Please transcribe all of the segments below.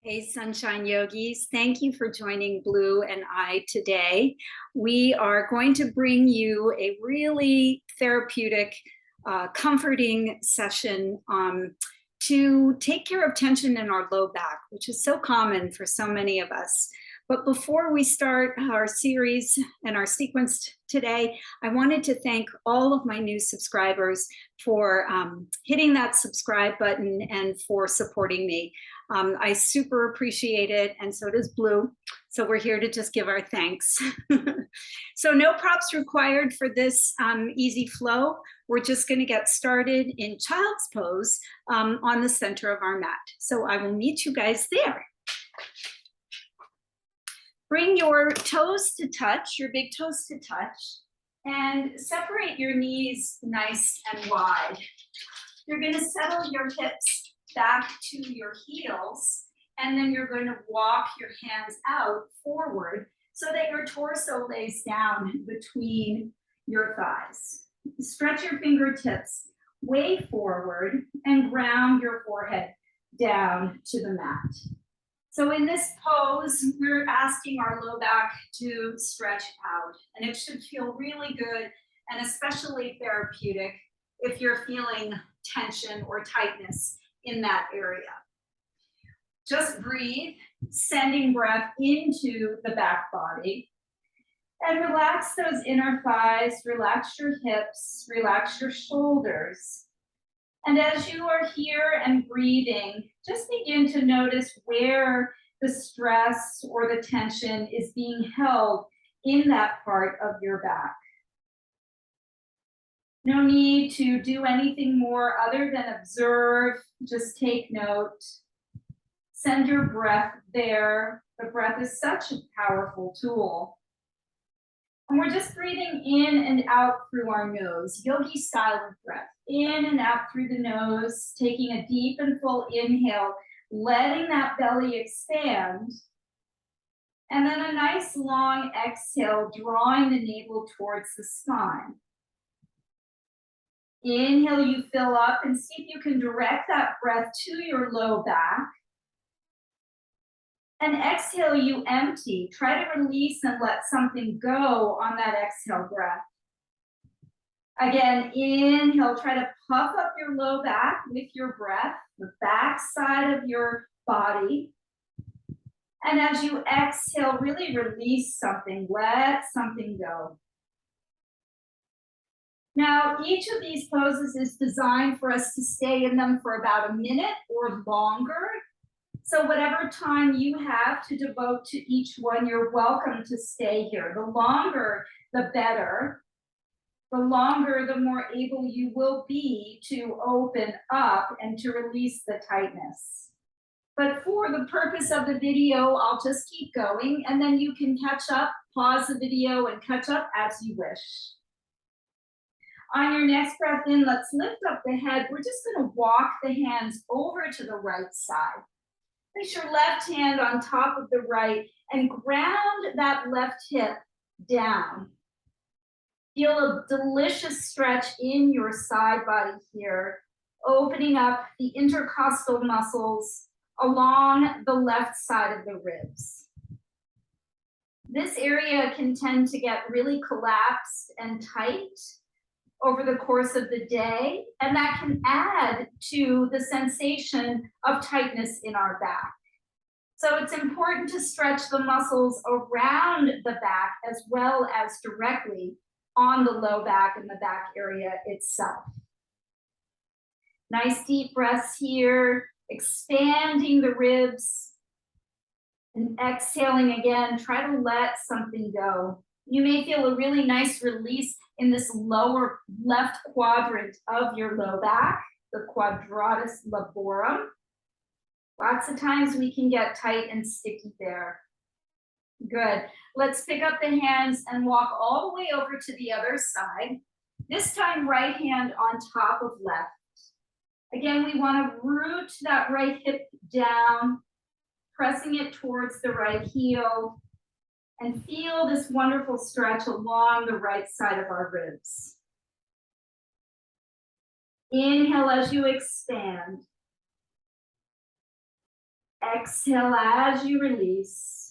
Hey, Sunshine Yogis. Thank you for joining Blue and I today. We are going to bring you a really therapeutic, comforting session to take care of tension in our low back, which is so common for so many of us. But before we start our series and our sequence today, I wanted to thank all of my new subscribers for hitting that subscribe button and for supporting me. I super appreciate it, and so does Blue. So we're here to just give our thanks. So no props required for this easy flow. We're just going to get started in child's pose on the center of our mat. So I will meet you guys there. Bring your toes to touch, your big toes to touch, and separate your knees nice and wide. You're going to settle your hips back to your heels, and then you're going to walk your hands out forward so that your torso lays down between your thighs. Stretch your fingertips way forward and ground your forehead down to the mat. So in this pose, we're asking our low back to stretch out, and it should feel really good and especially therapeutic if you're feeling tension or tightness in that area. Just breathe, sending breath into the back body, and relax those inner thighs, relax your hips, relax your shoulders. And as you are here and breathing, just begin to notice where the stress or the tension is being held in that part of your back. No need to do anything more other than observe, just take note. Send your breath there. The breath is such a powerful tool. And we're just breathing in and out through our nose, yogi style of breath. In and out through the nose, taking a deep and full inhale, letting that belly expand. And then a nice long exhale, drawing the navel towards the spine. Inhale, you fill up, and see if you can direct that breath to your low back. And exhale, you empty. Try to release and let something go on that exhale breath. Again, inhale, try to puff up your low back with your breath, the back side of your body. And as you exhale, really release something, let something go. Now, each of these poses is designed for us to stay in them for about a minute or longer. So whatever time you have to devote to each one, you're welcome to stay here. The longer, the better. The longer, the more able you will be to open up and to release the tightness. But for the purpose of the video, I'll just keep going, and then you can catch up, pause the video, and catch up as you wish. On your next breath in, let's lift up the head. We're just going to walk the hands over to the right side. Place your left hand on top of the right and ground that left hip down. Feel a delicious stretch in your side body here, opening up the intercostal muscles along the left side of the ribs. This area can tend to get really collapsed and tight over the course of the day, and that can add to the sensation of tightness in our back. So it's important to stretch the muscles around the back as well as directly on the low back and the back area itself. Nice deep breaths here, expanding the ribs, and exhaling again. Try to let something go. You may feel a really nice release in this lower left quadrant of your low back, the quadratus laborum. Lots of times we can get tight and sticky there. Good. Let's pick up the hands and walk all the way over to the other side. This time, right hand on top of left. Again, we want to root that right hip down, pressing it towards the right heel, and feel this wonderful stretch along the right side of our ribs. Inhale as you expand. Exhale as you release.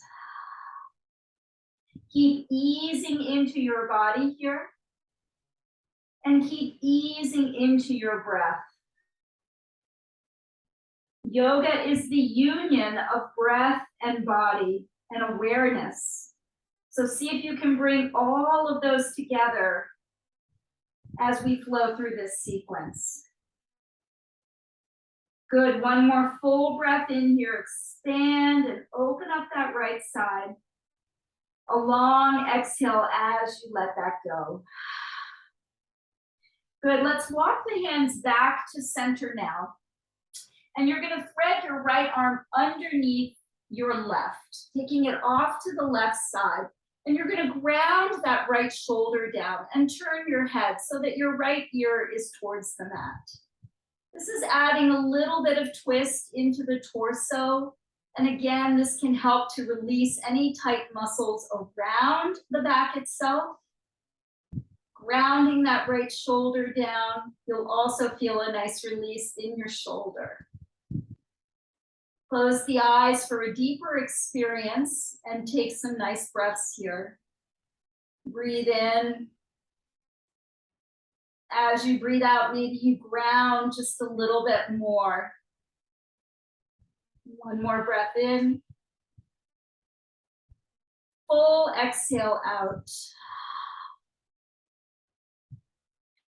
Keep easing into your body here. And keep easing into your breath. Yoga is the union of breath and body and awareness. So see if you can bring all of those together as we flow through this sequence. Good, one more full breath in here. Expand and open up that right side. A long exhale as you let that go. Good, let's walk the hands back to center now. And you're gonna thread your right arm underneath your left, taking it off to the left side. And you're gonna ground that right shoulder down and turn your head so that your right ear is towards the mat. This is adding a little bit of twist into the torso. And again, this can help to release any tight muscles around the back itself. Grounding that right shoulder down, you'll also feel a nice release in your shoulder. Close the eyes for a deeper experience and take some nice breaths here. Breathe in. As you breathe out, maybe you ground just a little bit more. One more breath in. Full exhale out.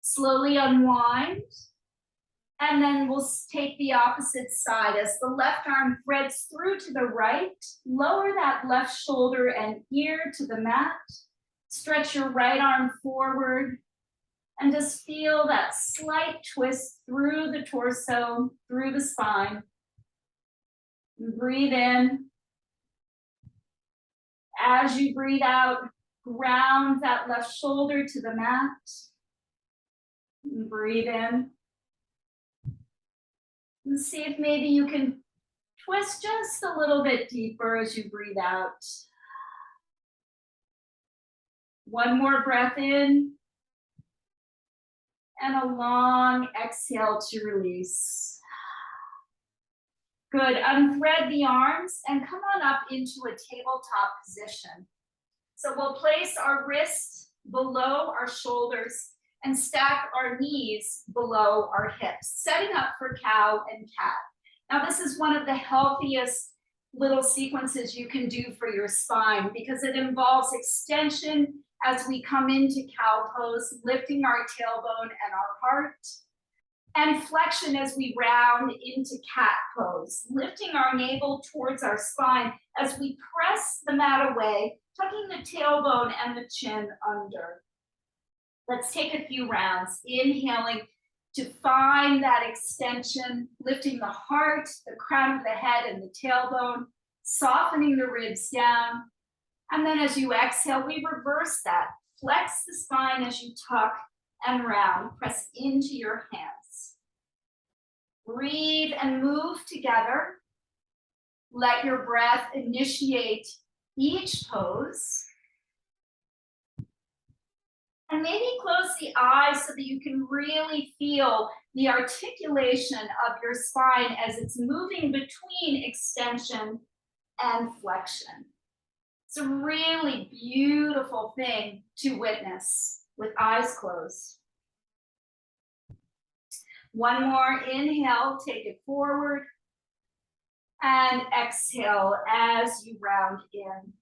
Slowly unwind. And then we'll take the opposite side as the left arm threads through to the right. Lower that left shoulder and ear to the mat. Stretch your right arm forward. And just feel that slight twist through the torso, through the spine. Breathe in. As you breathe out, ground that left shoulder to the mat. Breathe in. And see if maybe you can twist just a little bit deeper as you breathe out. One more breath in. And a long exhale to release. Good, unthread the arms and come on up into a tabletop position. So we'll place our wrists below our shoulders and stack our knees below our hips, setting up for cow and cat. Now this is one of the healthiest little sequences you can do for your spine because it involves extension as we come into cow pose, lifting our tailbone and our heart, and flexion as we round into cat pose, lifting our navel towards our spine as we press the mat away, tucking the tailbone and the chin under. Let's take a few rounds, inhaling to find that extension, lifting the heart, the crown of the head and the tailbone, softening the ribs down. And then as you exhale, we reverse that. Flex the spine as you tuck and round. Press into your hands. Breathe and move together. Let your breath initiate each pose. And maybe close the eyes so that you can really feel the articulation of your spine as it's moving between extension and flexion. It's a really beautiful thing to witness with eyes closed. One more inhale, take it forward. And exhale as you round in.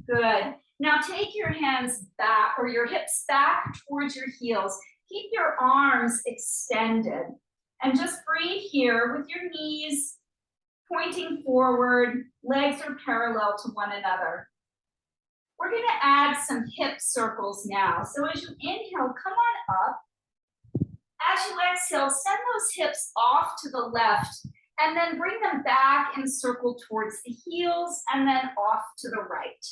Good. Now take your hands back or your hips back towards your heels. Keep your arms extended and just breathe here with your knees pointing forward, legs are parallel to one another. We're going to add some hip circles now. So as you inhale, come on up. As you exhale, send those hips off to the left and then bring them back in a circle towards the heels and then off to the right.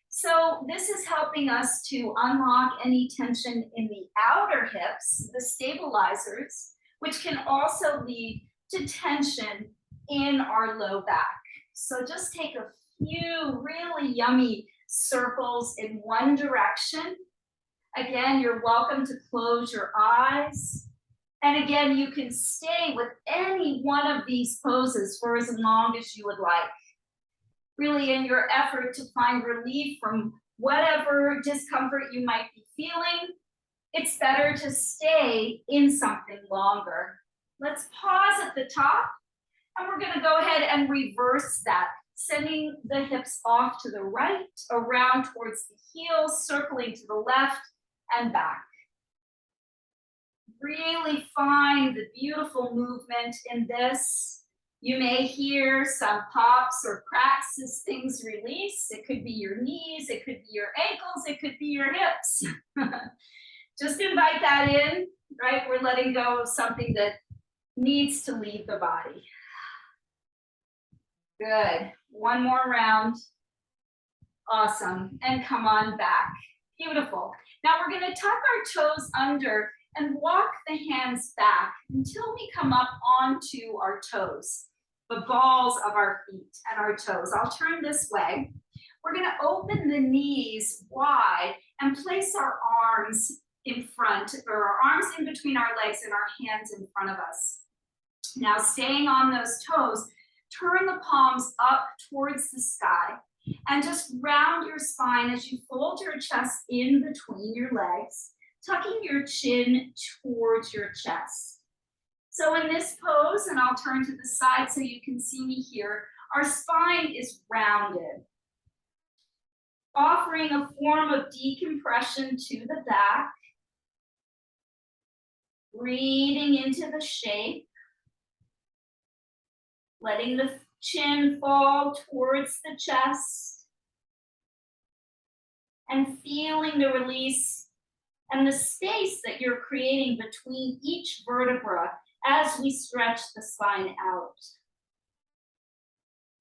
So this is helping us to unlock any tension in the outer hips, the stabilizers, which can also lead to tension in our low back. So just take a few really yummy circles in one direction. Again, you're welcome to close your eyes And again, you can stay with any one of these poses for as long as you would like. Really in your effort to find relief from whatever discomfort you might be feeling, it's better to stay in something longer. Let's pause at the top, and we're gonna go ahead and reverse that, sending the hips off to the right, around towards the heels, circling to the left and back. Really find the beautiful movement in this. You may hear some pops or cracks as things release. It could be your knees, it could be your ankles, it could be your hips. Just invite that in, right? We're letting go of something that needs to leave the body. Good. One more round. Awesome. And come on back. Beautiful. Now we're going to tuck our toes under and walk the hands back until we come up onto our toes, the balls of our feet and our toes. I'll turn this way. We're going to open the knees wide and place our arms in front, or our arms in between our legs and our hands in front of us. Now, staying on those toes, turn the palms up towards the sky and just round your spine as you fold your chest in between your legs, tucking your chin towards your chest. So in this pose, and I'll turn to the side so you can see me here, our spine is rounded, offering a form of decompression to the back, breathing into the shape, letting the chin fall towards the chest, and feeling the release and the space that you're creating between each vertebra as we stretch the spine out.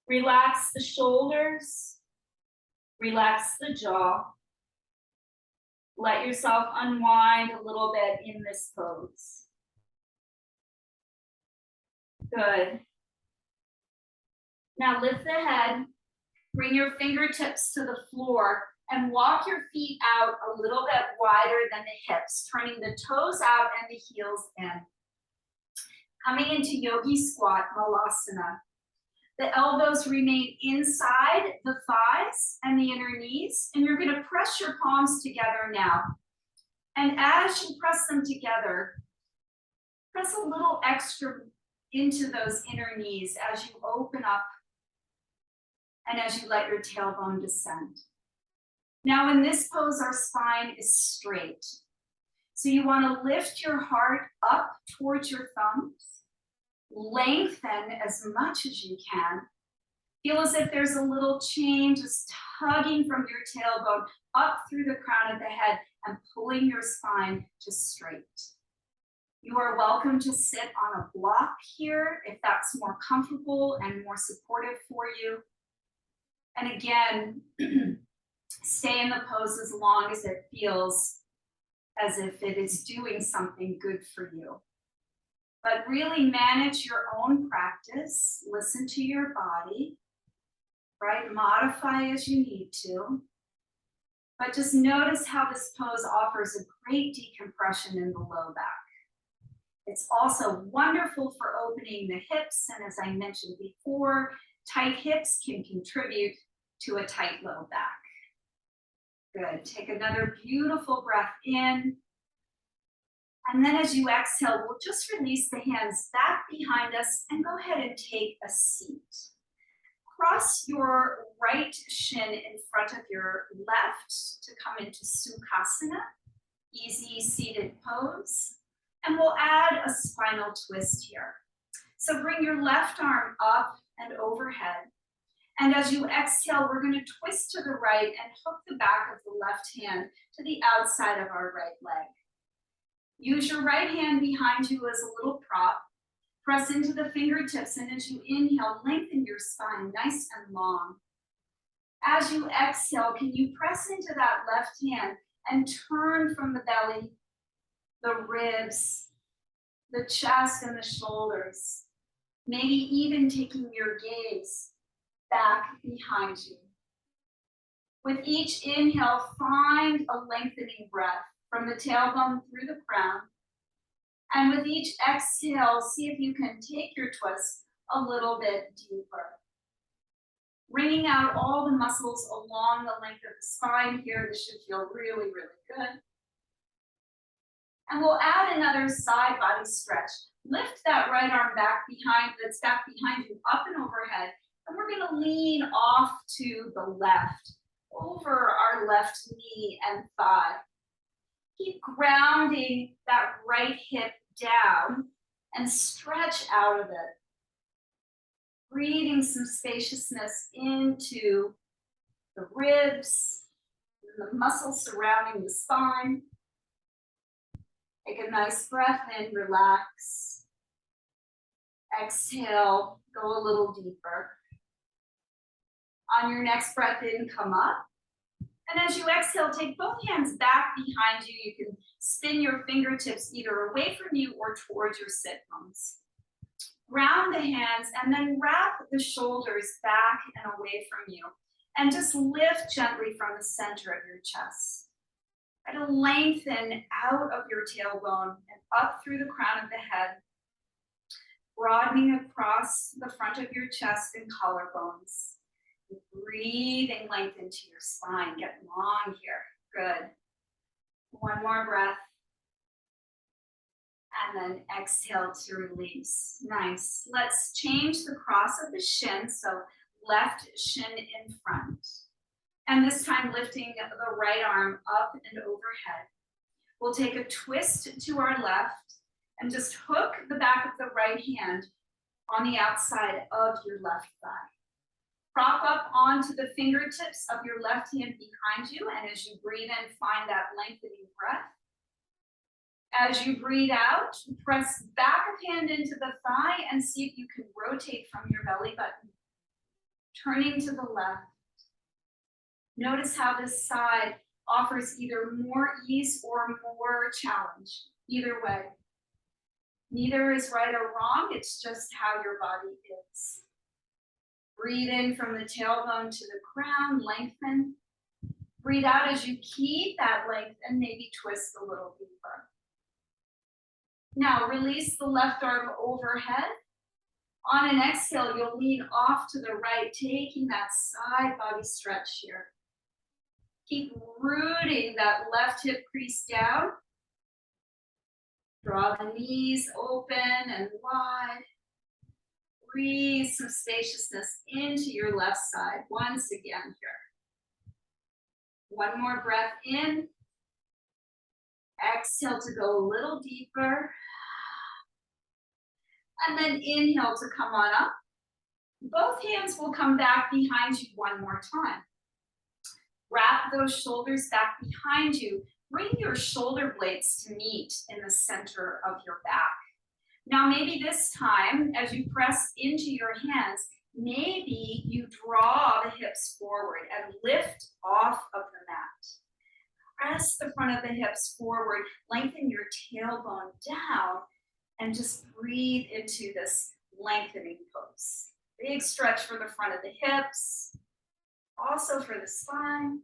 Relax the shoulders, relax the jaw. Let yourself unwind a little bit in this pose. Good. Now lift the head, bring your fingertips to the floor, and walk your feet out a little bit wider than the hips, turning the toes out and the heels in. Coming into Yogi squat, Malasana. The elbows remain inside the thighs and the inner knees, and you're going to press your palms together now. And as you press them together, press a little extra into those inner knees as you open up and as you let your tailbone descend. Now in this pose, our spine is straight. So you want to lift your heart up towards your thumbs, lengthen as much as you can. Feel as if there's a little chain just tugging from your tailbone up through the crown of the head and pulling your spine just straight. You are welcome to sit on a block here if that's more comfortable and more supportive for you. And again, stay in the pose as long as it feels as if it is doing something good for you. But really manage your own practice. Listen to your body, right? Modify as you need to. But just notice how this pose offers a great decompression in the low back. It's also wonderful for opening the hips. And as I mentioned before, tight hips can contribute to a tight low back. Good. Take another beautiful breath in. And then as you exhale, we'll just release the hands back behind us and go ahead and take a seat. Cross your right shin in front of your left to come into Sukhasana, easy seated pose. And we'll add a spinal twist here. So bring your left arm up and overhead. And as you exhale, we're going to twist to the right and hook the back of the left hand to the outside of our right leg. Use your right hand behind you as a little prop. Press into the fingertips, and as you inhale, lengthen your spine nice and long. As you exhale, can you press into that left hand and turn from the belly, the ribs, the chest, and the shoulders, maybe even taking your gaze back behind you. With each inhale, find a lengthening breath from the tailbone through the crown. And with each exhale, see if you can take your twist a little bit deeper. Wringing out all the muscles along the length of the spine here. This should feel really, really good. And we'll add another side body stretch. Lift that right arm back behind you, up and overhead. And we're gonna lean off to the left, over our left knee and thigh. Keep grounding that right hip down and stretch out of it. Breathing some spaciousness into the ribs, and the muscles surrounding the spine. Take a nice breath in, relax. Exhale, go a little deeper. On your next breath in, come up. And as you exhale, take both hands back behind you. You can spin your fingertips either away from you or towards your sit bones. Round the hands and then wrap the shoulders back and away from you. And just lift gently from the center of your chest. Try to lengthen out of your tailbone and up through the crown of the head, broadening across the front of your chest and collarbones. Breathing length into your spine. Get long here. Good. One more breath. And then exhale to release. Nice. Let's change the cross of the shin. So left shin in front. And this time lifting the right arm up and overhead. We'll take a twist to our left and just hook the back of the right hand on the outside of your left thigh. Prop up onto the fingertips of your left hand behind you. And as you breathe in, find that lengthening breath. As you breathe out, press back of hand into the thigh and see if you can rotate from your belly button. Turning to the left. Notice how this side offers either more ease or more challenge. Either way. Neither is right or wrong, it's just how your body is. Breathe in from the tailbone to the crown, lengthen. Breathe out as you keep that length and maybe twist a little deeper. Now release the left arm overhead. On an exhale, you'll lean off to the right, taking that side body stretch here. Keep rooting that left hip crease down. Draw the knees open and wide. Breathe some spaciousness into your left side once again here. One more breath in. Exhale to go a little deeper. And then inhale to come on up. Both hands will come back behind you one more time. Wrap those shoulders back behind you. Bring your shoulder blades to meet in the center of your back. Now maybe this time, as you press into your hands, maybe you draw the hips forward and lift off of the mat. Press the front of the hips forward, lengthen your tailbone down, and just breathe into this lengthening pose. Big stretch for the front of the hips, also for the spine.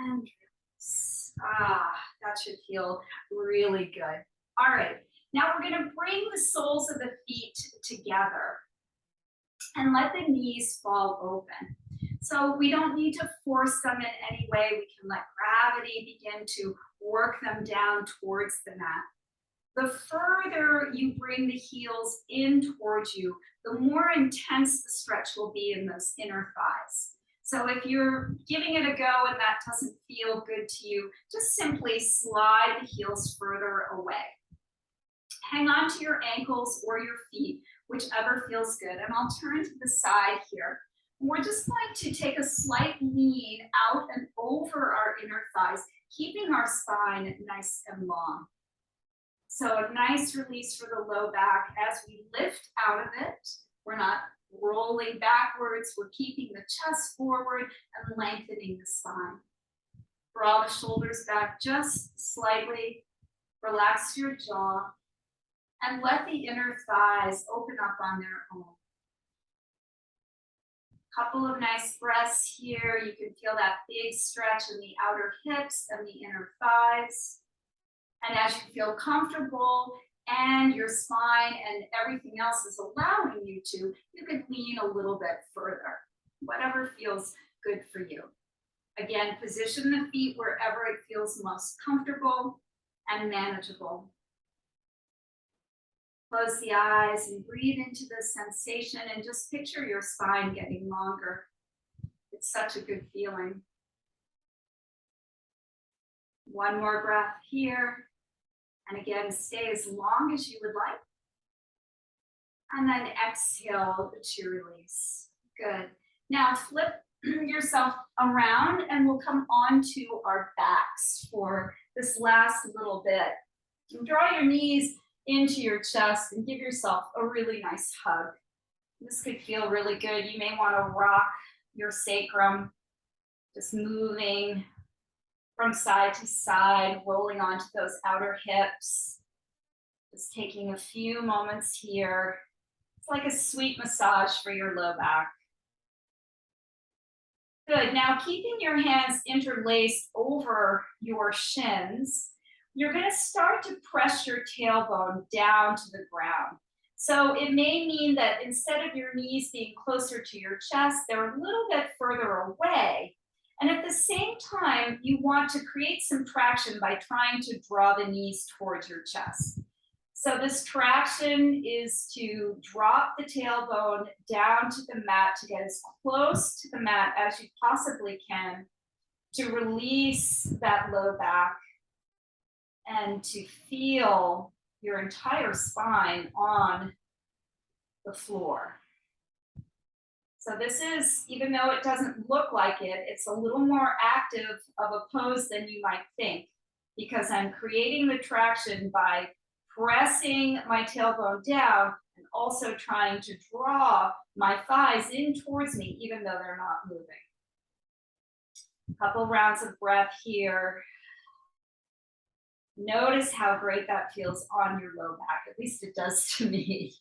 And release. That should feel really good. All right. Now we're going to bring the soles of the feet together and let the knees fall open. So we don't need to force them in any way. We can let gravity begin to work them down towards the mat. The further you bring the heels in towards you, the more intense the stretch will be in those inner thighs. So if you're giving it a go and that doesn't feel good to you, just simply slide the heels further away. Hang on to your ankles or your feet, whichever feels good. And I'll turn to the side here. We're just going to take a slight lean out and over our inner thighs, keeping our spine nice and long. So a nice release for the low back as we lift out of it. We're not rolling backwards. We're keeping the chest forward and lengthening the spine. Draw the shoulders back just slightly. Relax your jaw. And let the inner thighs open up on their own. Couple of nice breaths here. You can feel that big stretch in the outer hips and the inner thighs. And as you feel comfortable and your spine and everything else is allowing you to, you can lean a little bit further, whatever feels good for you. Again, position the feet wherever it feels most comfortable and manageable. Close the eyes and breathe into the sensation and just picture your spine getting longer. It's such a good feeling. One more breath here. And again, stay as long as you would like. And then exhale to release. Good. Now flip yourself around and we'll come onto our backs for this last little bit. Draw your knees into your chest and give yourself a really nice hug. This could feel really good. You may want to rock your sacrum, just moving from side to side, rolling onto those outer hips. Just taking a few moments here. It's like a sweet massage for your low back. Good. Now, keeping your hands interlaced over your shins, you're going to start to press your tailbone down to the ground. So it may mean that instead of your knees being closer to your chest, they're a little bit further away. And at the same time, you want to create some traction by trying to draw the knees towards your chest. So this traction is to drop the tailbone down to the mat to get as close to the mat as you possibly can to release that low back and to feel your entire spine on the floor. So this is, even though it doesn't look like it, it's a little more active of a pose than you might think, because I'm creating the traction by pressing my tailbone down and also trying to draw my thighs in towards me, even though they're not moving. A couple rounds of breath here. Notice how great that feels on your low back. At least it does to me.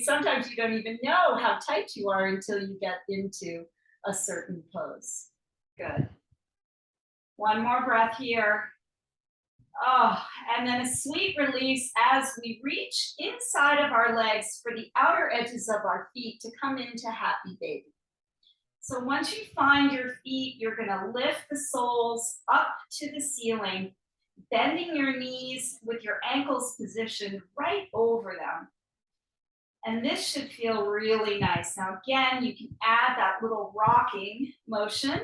Sometimes you don't even know how tight you are until you get into a certain pose. Good. One more breath here. And then a sweet release as we reach inside of our legs for the outer edges of our feet to come into happy baby. So once you find your feet, you're going to lift the soles up to the ceiling, bending your knees with your ankles positioned right over them. And this should feel really nice. Now, again, you can add that little rocking motion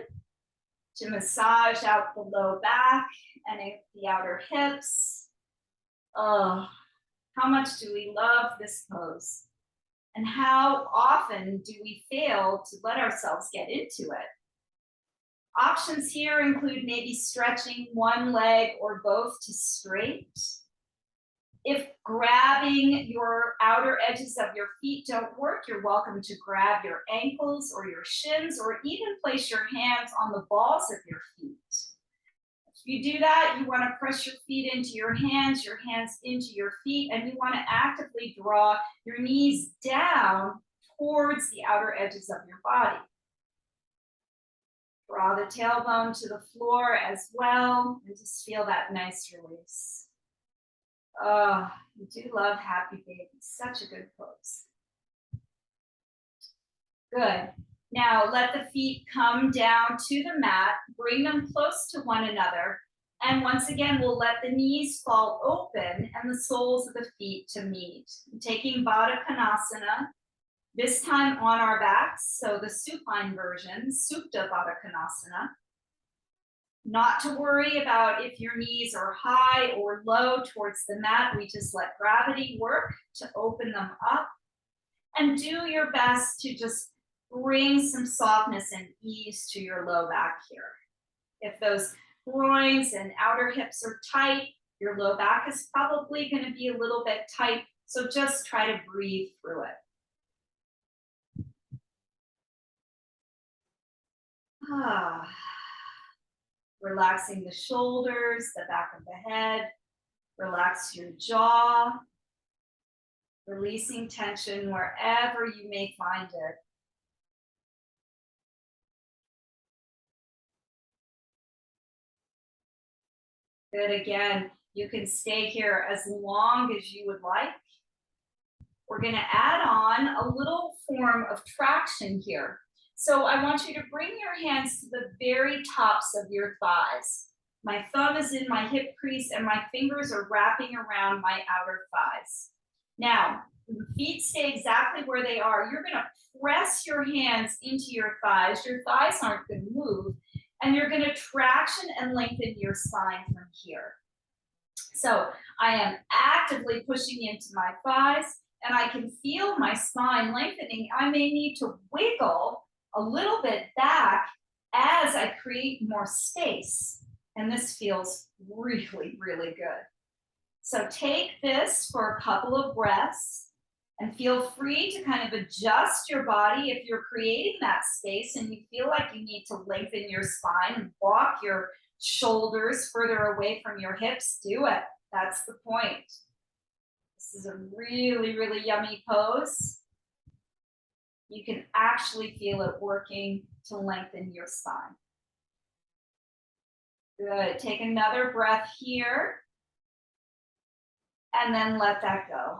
to massage out the low back and the outer hips. Oh, how much do we love this pose? And how often do we fail to let ourselves get into it? Options here include maybe stretching one leg or both to straight. If grabbing your outer edges of your feet don't work, you're welcome to grab your ankles or your shins, or even place your hands on the balls of your feet. If you do that, you want to press your feet into your hands into your feet, and you want to actively draw your knees down towards the outer edges of your body. Draw the tailbone to the floor as well, and just feel that nice release. Oh, you do love happy baby. Such a good pose. Good. Now let the feet come down to the mat, bring them close to one another. And once again, we'll let the knees fall open and the soles of the feet to meet. Taking Baddha Konasana, this time on our backs. So the supine version, Supta Baddha Konasana. Not to worry about if your knees are high or low towards the mat. We just let gravity work to open them up. And do your best to just bring some softness and ease to your low back here. If those groins and outer hips are tight, your low back is probably going to be a little bit tight. So just try to breathe through it. Relaxing the shoulders, the back of the head. Relax your jaw. Releasing tension wherever you may find it. Good, again, you can stay here as long as you would like. We're gonna add on a little form of traction here. So I want you to bring your hands to the very tops of your thighs. My thumb is in my hip crease and my fingers are wrapping around my outer thighs. Now, the feet stay exactly where they are. You're gonna press your hands into your thighs. Your thighs aren't gonna move. And you're gonna traction and lengthen your spine from here. So I am actively pushing into my thighs and I can feel my spine lengthening. I may need to wiggle a little bit back as I create more space. And this feels really, really good. So take this for a couple of breaths and feel free to kind of adjust your body if you're creating that space and you feel like you need to lengthen your spine and walk your shoulders further away from your hips, do it. That's the point. This is a really, really yummy pose. You can actually feel it working to lengthen your spine. Good. Take another breath here. And then let that go.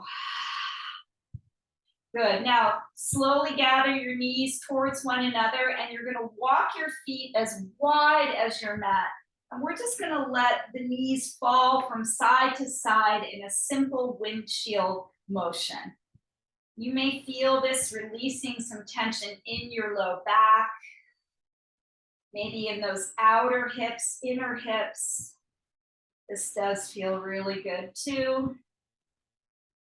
Good. Now, slowly gather your knees towards one another and you're going to walk your feet as wide as your mat. And we're just going to let the knees fall from side to side in a simple windshield motion. You may feel this releasing some tension in your low back, maybe in those outer hips, inner hips. This does feel really good too.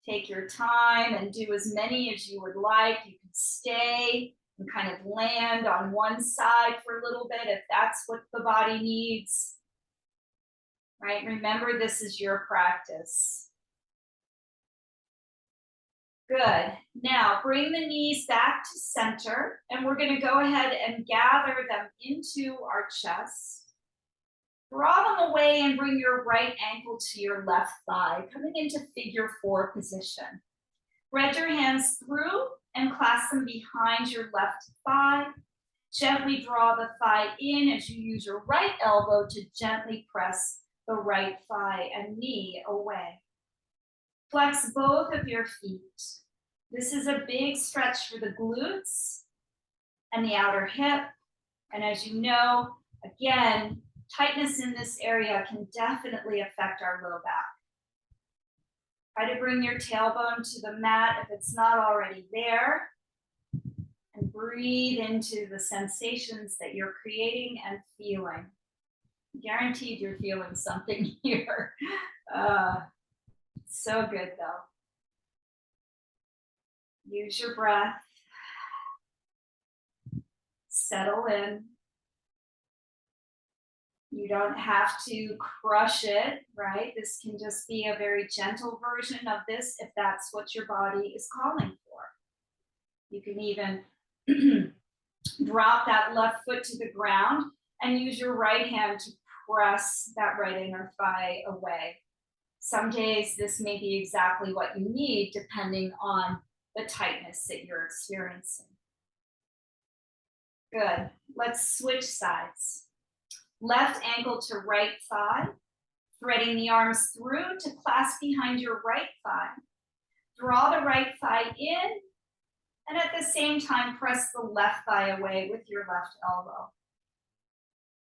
Take your time and do as many as you would like. You can stay and kind of land on one side for a little bit if that's what the body needs. Right? Remember, this is your practice. Good. Now bring the knees back to center and we're going to go ahead and gather them into our chest. Draw them away and bring your right ankle to your left thigh, coming into figure 4 position. Thread your hands through and clasp them behind your left thigh. Gently draw the thigh in as you use your right elbow to gently press the right thigh and knee away. Flex both of your feet. This is a big stretch for the glutes and the outer hip. And as you know, again, tightness in this area can definitely affect our low back. Try to bring your tailbone to the mat if it's not already there. And breathe into the sensations that you're creating and feeling. Guaranteed you're feeling something here. So good though. Use your breath. Settle in. You don't have to crush it, right? This can just be a very gentle version of this if that's what your body is calling for. You can even drop that left foot to the ground and use your right hand to press that right inner thigh away. Some days this may be exactly what you need depending on the tightness that you're experiencing. Good. Let's switch sides. Left ankle to right thigh, threading the arms through to clasp behind your right thigh. Draw the right thigh in, and at the same time, press the left thigh away with your left elbow.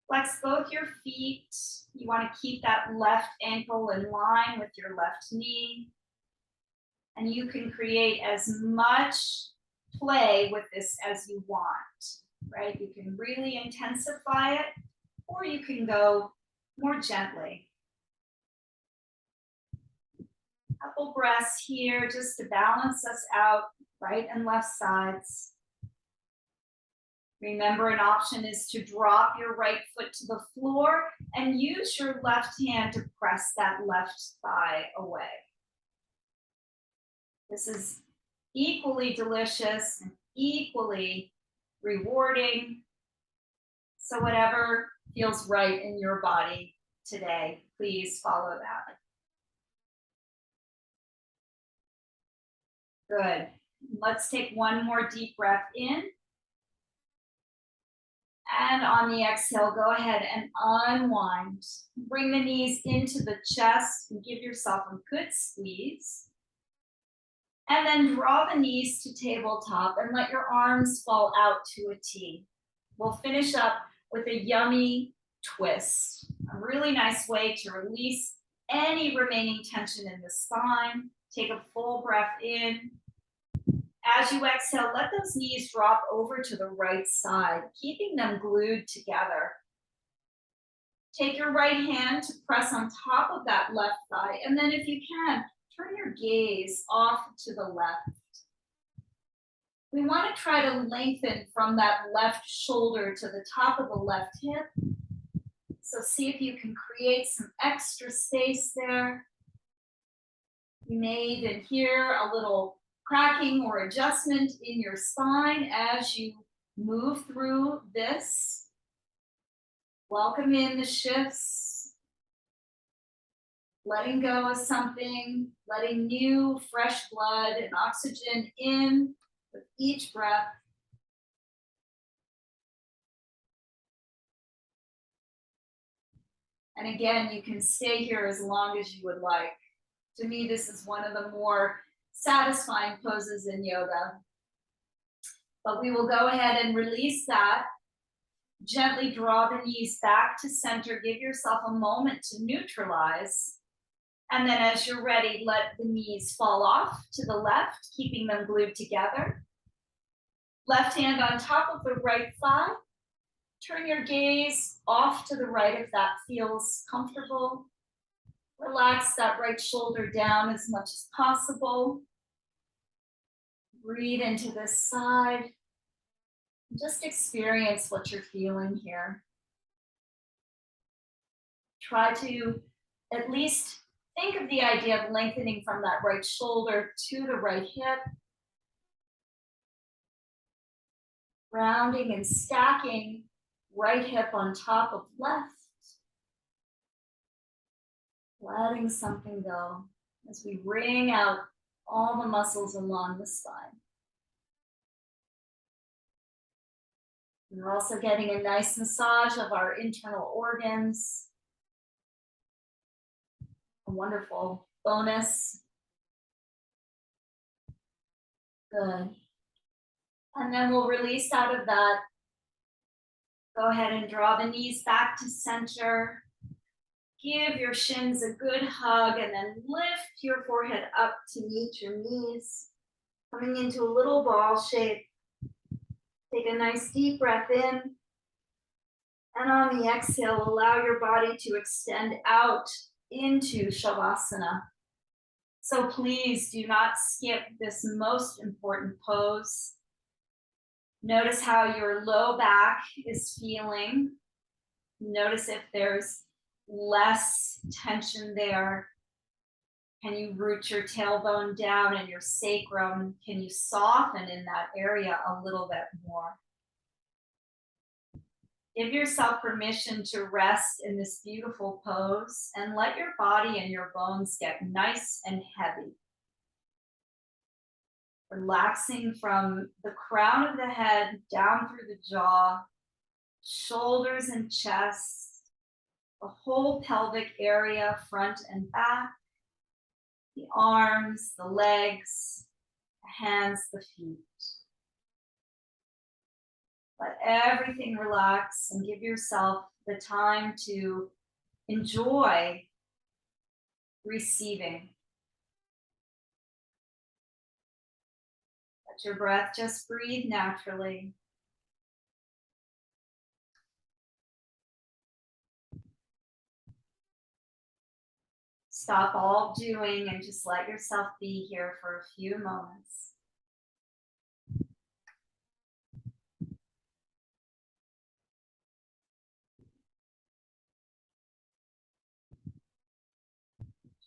Flex both your feet. You want to keep that left ankle in line with your left knee. And you can create as much play with this as you want, right? You can really intensify it, or you can go more gently. Couple breaths here just to balance us out, right and left sides. Remember, an option is to drop your right foot to the floor and use your left hand to press that left thigh away. This is equally delicious and equally rewarding. So whatever feels right in your body today, please follow that. Good. Let's take one more deep breath in. And on the exhale, go ahead and unwind. Bring the knees into the chest and give yourself a good squeeze. And then draw the knees to tabletop and let your arms fall out to a T. We'll finish up with a yummy twist. A really nice way to release any remaining tension in the spine. Take a full breath in. As you exhale, let those knees drop over to the right side, keeping them glued together. Take your right hand to press on top of that left thigh, and then if you can, turn your gaze off to the left. We want to try to lengthen from that left shoulder to the top of the left hip. So see if you can create some extra space there. You may even hear a little cracking or adjustment in your spine as you move through this. Welcome in the shifts. Letting go of something, letting new, fresh blood and oxygen in with each breath. And again, you can stay here as long as you would like. To me, this is one of the more satisfying poses in yoga. But we will go ahead and release that. Gently draw the knees back to center. Give yourself a moment to neutralize. And then as you're ready, let the knees fall off to the left, keeping them glued together. Left hand on top of the right thigh. Turn your gaze off to the right if that feels comfortable. Relax that right shoulder down as much as possible. Breathe into this side. Just experience what you're feeling here. Try to at least think of the idea of lengthening from that right shoulder to the right hip. Rounding and stacking right hip on top of left. Letting something go as we wring out all the muscles along the spine. We're also getting a nice massage of our internal organs. A wonderful bonus. Good. And then we'll release out of that. Go ahead and draw the knees back to center. Give your shins a good hug and then lift your forehead up to meet your knees. Coming into a little ball shape. Take a nice deep breath in. And on the exhale, allow your body to extend out into Shavasana. So please do not skip this most important pose. Notice how your low back is feeling. Notice if there's less tension there. Can you root your tailbone down and your sacrum? Can you soften in that area a little bit more? Give yourself permission to rest in this beautiful pose and let your body and your bones get nice and heavy. Relaxing from the crown of the head down through the jaw, shoulders and chest, the whole pelvic area, front and back, the arms, the legs, the hands, the feet. Let everything relax and give yourself the time to enjoy receiving. Let your breath just breathe naturally. Stop all doing and just let yourself be here for a few moments.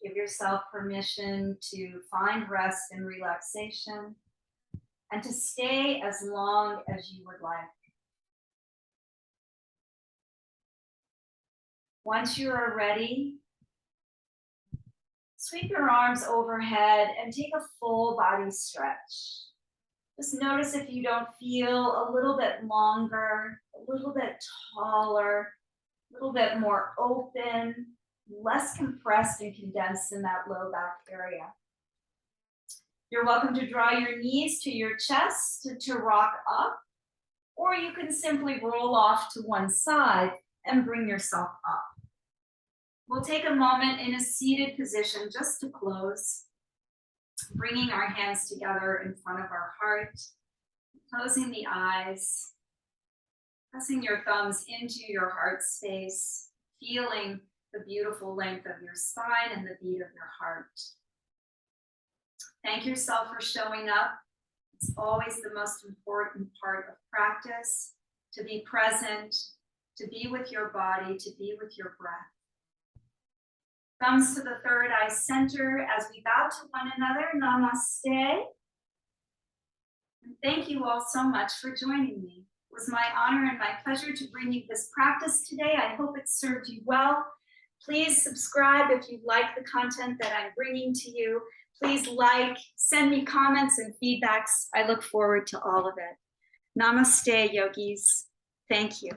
Give yourself permission to find rest and relaxation and to stay as long as you would like. Once you are ready, sweep your arms overhead and take a full body stretch. Just notice if you don't feel a little bit longer, a little bit taller, a little bit more open, less compressed and condensed in that low back area. You're welcome to draw your knees to your chest to rock up, or you can simply roll off to one side and bring yourself up. We'll take a moment in a seated position just to close, bringing our hands together in front of our heart, closing the eyes, pressing your thumbs into your heart space, feeling the beautiful length of your spine and the beat of your heart. Thank yourself for showing up. It's always the most important part of practice, to be present, to be with your body, to be with your breath. Thumbs to the third eye center as we bow to one another. Namaste. And thank you all so much for joining me. It was my honor and my pleasure to bring you this practice today. I hope it served you well. Please subscribe if you like the content that I'm bringing to you. Please like, send me comments and feedbacks. I look forward to all of it. Namaste, yogis. Thank you.